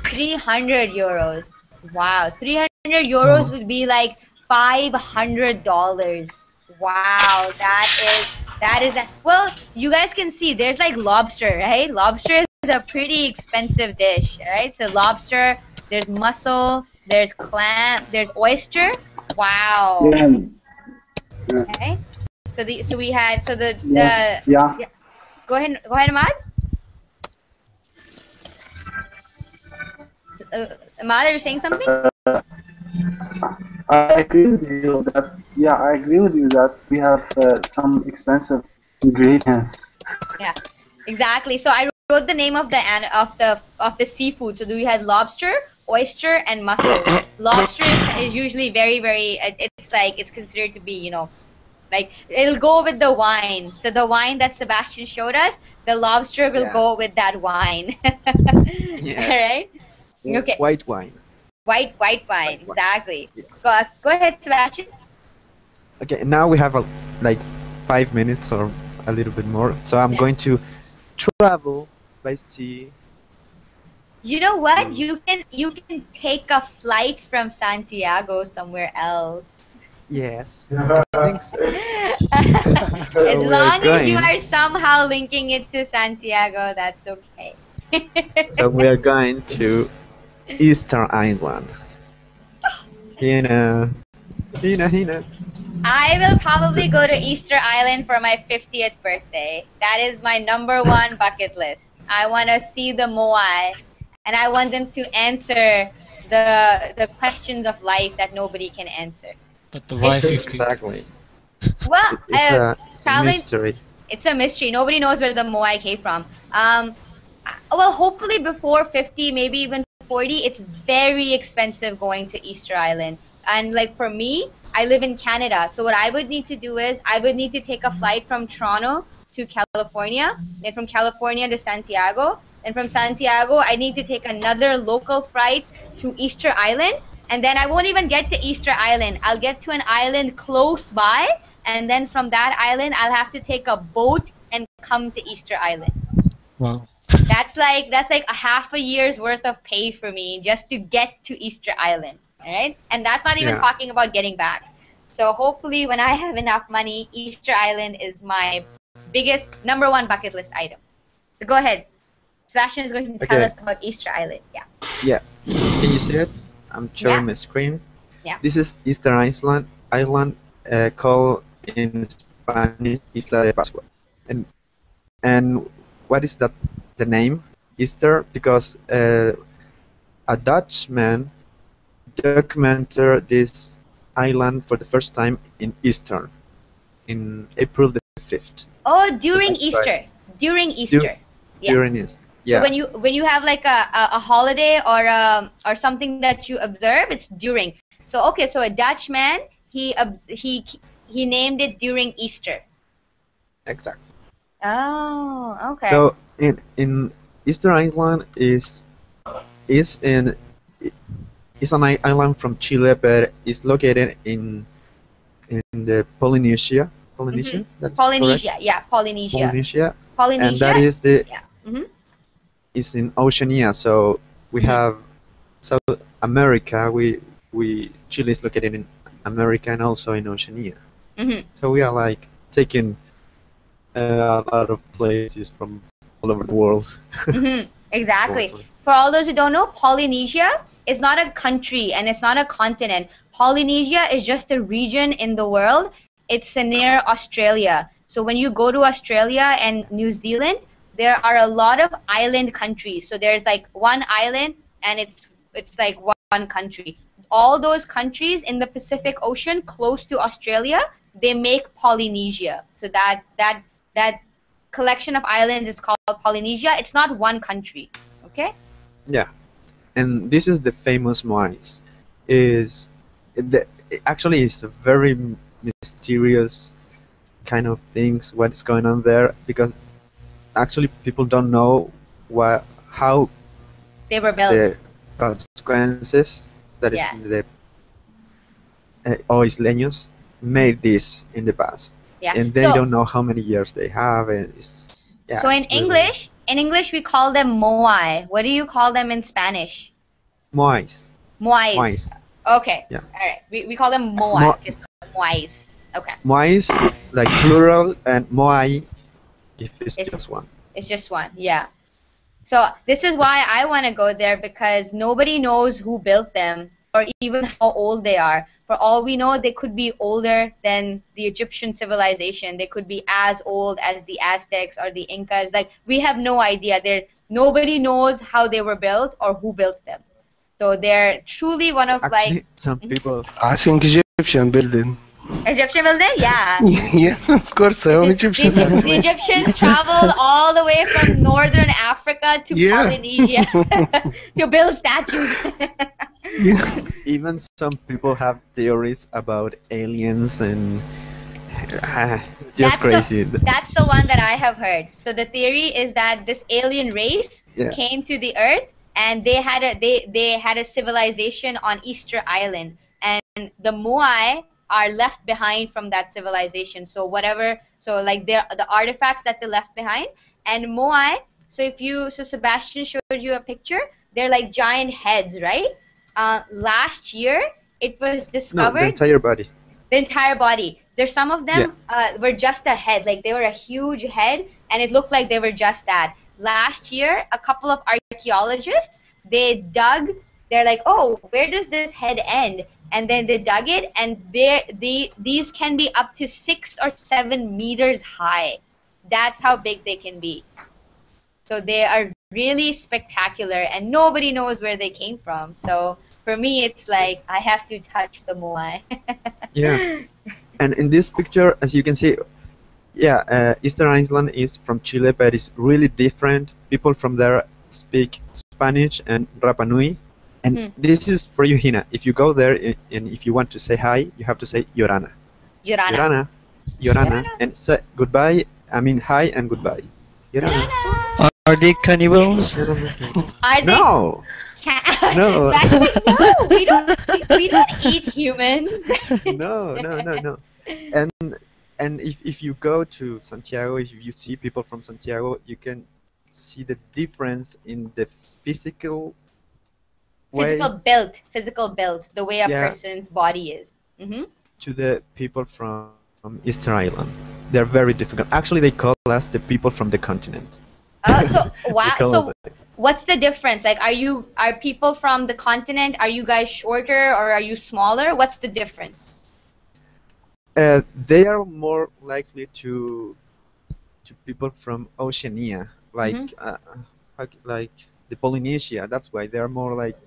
300 euros. Wow, 300 euros would be like $500. Wow, that is That is a, well, you guys can see there's like lobster, right? Lobster is a pretty expensive dish, right? So lobster, there's mussel, there's clam, there's oyster. Wow. Yeah. Yeah. Okay. So we had Yeah. Yeah. yeah. Go ahead, Ahmad. Ahmad, are you saying something? I agree with you that I agree with you that we have some expensive ingredients. Yeah, exactly. So I wrote the name of the seafood. So we had lobster, oyster, and mussels. Lobster is usually very. It's considered to be, you know, like it'll go with the wine. So the wine that Sebastian showed us, the lobster will go with that wine. Yeah. All right. Okay. White wine. White wine. Exactly. Yeah. Go ahead, Sebastian. Okay, now we have like 5 minutes or a little bit more. So I'm going to travel by sea. You know what? You can take a flight from Santiago somewhere else. Yes. I think so. As long as you are somehow linking it to Santiago, that's okay. So we are going to Easter Island. Hina. I will probably go to Easter Island for my 50th birthday. That is my #1 bucket list. I want to see the Moai, and I want them to answer the questions of life that nobody can answer. But why 50? Exactly. Well, it's a mystery. It's a mystery. Nobody knows where the Moai came from. Well, hopefully before 50, maybe even 40, it's very expensive going to Easter Island. And like for me, I live in Canada. So what I would need to do is I would need to take a flight from Toronto to California, then from California to Santiago. And from Santiago, I need to take another local flight to Easter Island. And then I won't even get to Easter Island. I'll get to an island close by. And then from that island, I'll have to take a boat and come to Easter Island. Wow. That's like a half a year's worth of pay for me just to get to Easter Island, right? And that's not even talking about getting back. So hopefully when I have enough money, Easter Island is my biggest #1 bucket list item. So go ahead. Sebastian is going to tell us about Easter Island. Yeah. Yeah. Can you see it? I'm showing my screen. Yeah. This is Easter Island, called in Spanish Isla de Pascua. And what is that? The name Easter because a Dutchman documented this island for the first time in Easter, in April the 5th. Oh, during Easter. During Easter. During Easter. Yeah. So when you have like a holiday or something that you observe, it's during. So okay, so a Dutchman he named it during Easter. Exactly. Oh, okay. So in Easter Island is an island from Chile, but it's located in the Polynesia. Polynesia. That's Polynesia. correct? Yeah, Polynesia. And that is the Mm-hmm. It's in Oceania. So we have South America. Chile is located in America and also in Oceania. Mm-hmm. So we are like taking a lot of places from all over the world. Mm-hmm. Exactly. For all those who don't know, Polynesia is not a country and it's not a continent. Polynesia is just a region in the world. It's near Australia. So when you go to Australia and New Zealand, there are a lot of island countries. So there's like one island and it's like one country. All those countries in the Pacific Ocean close to Australia, they make Polynesia. So that collection of islands is called Polynesia. It's not one country. Okay? Yeah. And this is the famous Moais. Actually it's a very mysterious kind of things what's going on there, because actually people don't know how they were built. The consequences that is the Isleños made this in the past. Yeah. And they don't know how many years they have. And so in English we call them Moai. What do you call them in Spanish? Moais. Moais. Okay. Yeah. All right. We call them Moai. Moais. Okay. Moai is like plural, and Moai if it's just one. It's just one, yeah. So this is why I want to go there, because nobody knows who built them or even how old they are. For all we know, they could be older than the Egyptian civilization. They could be as old as the Aztecs or the Incas. Like, we have no idea. Nobody knows how they were built or who built them. So they're truly one of Actually, some people. I think Egyptian building. Egyptian building? Yeah. Yeah, of course, I'm Egyptian. The Egyptians traveled all the way from northern Africa to Polynesia to build statues. Even some people have theories about aliens, and it's just crazy. That's the one that I have heard. So the theory is that this alien race came to the Earth, and they had a civilization on Easter Island, and the Moai are left behind from that civilization. So like the artifacts that they left behind, and Moai. So Sebastian showed you a picture. They're like giant heads, right? Last year it was discovered. No, the entire body. The entire body. There's some of them were just a head, like they were a huge head, and it looked like they were just that. Last year, a couple of archaeologists, they dug. They're like, oh, where does this head end? And then they dug it, and these can be up to 6 or 7 meters high. That's how big they can be. So they are really spectacular, and nobody knows where they came from. So for me, it's like I have to touch the Moai. Yeah. And in this picture, as you can see, Easter Island is from Chile, but it's really different. People from there speak Spanish and Rapa Nui. And this is for you, Hina. If you go there and if you want to say hi, you have to say Yorana. Yorana. Yorana. And say goodbye. I mean hi and goodbye. Yorana. Are they cannibals? Are they? No. No. No, we don't eat humans. No. And if you go to Santiago, if you see people from Santiago, you can see the difference in the physical physical build, the way a person's body is. To the people from Easter Island. They're very difficult. Actually, they call us the people from the continent. So what's the difference? Like, are people from the continent, are you guys shorter or are you smaller? What's the difference? They are more likely to people from Oceania, like the Polynesia. That's why they're more like,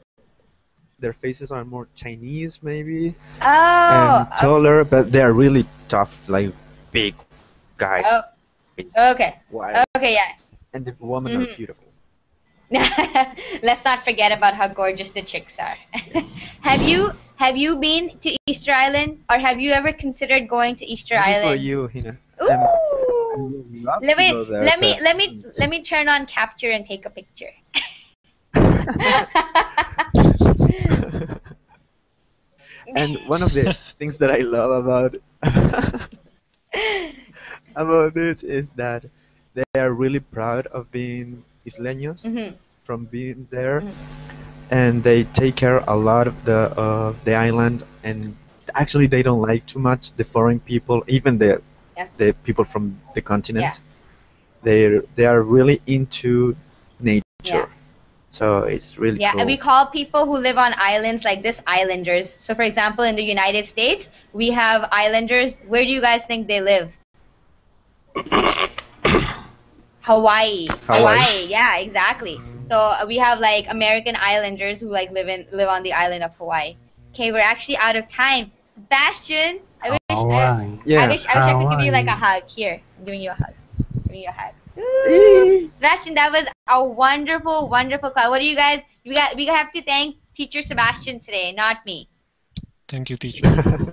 their faces are more Chinese, maybe, and taller, but they're really tough, like big guy. Oh, okay. Wild. Okay, yeah. And the women are beautiful. Let's not forget about how gorgeous the chicks are. Yes. Have you been to Easter Island, or have you ever considered going to Easter This Island? is for you, Hina. Ooh. Let me turn on capture and take a picture. And one of the things that I love about this is that they are really proud of being Isleños, from being there, and they take care a lot of the island. And actually, they don't like too much the foreign people, even the people from the continent. They are really into nature. So it's really cool. And we call people who live on islands like this islanders. So for example, in the United States, we have islanders. Where do you guys think they live? Hawaii. Yeah, exactly. So we have like American islanders who like live on the island of Hawaii. Okay, we're actually out of time. Sebastian, I wish I could give you like a hug. Here, I'm giving you a hug. Sebastian, that was a wonderful class. What do you guys? We have to thank Teacher Sebastian today, not me. Thank you, teacher.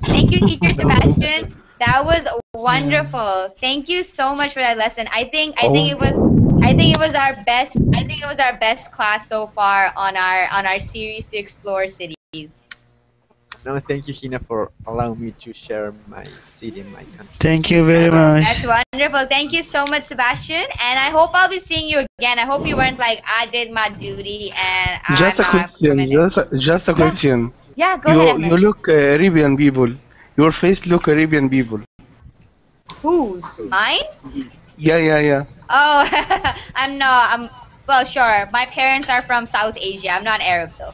Thank you, Teacher Sebastian. That was wonderful. Thank you so much for that lesson. I think it was our best class so far on our series to explore cities. No, thank you, Hina, for allowing me to share my city and my country. Thank you very much. That's wonderful. Thank you so much, Sebastian. And I hope I'll be seeing you again. I hope you weren't like, I did my duty and Just a question. Yeah, go ahead. You look Arabian people. Your face look Arabian people. Whose? Mine? Yeah. Oh, well, sure. My parents are from South Asia. I'm not Arab though.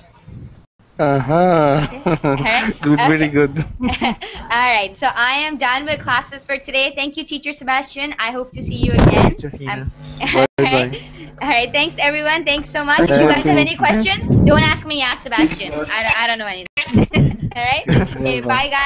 Good, very good. All right. So I am done with classes for today. Thank you, Teacher Sebastian. I hope to see you again. Teacher Hina. Bye. All right. Thanks, everyone. Thanks so much. If you guys have any questions, don't ask me. Ask Sebastian. I don't know anything. All right. Okay, bye, guys.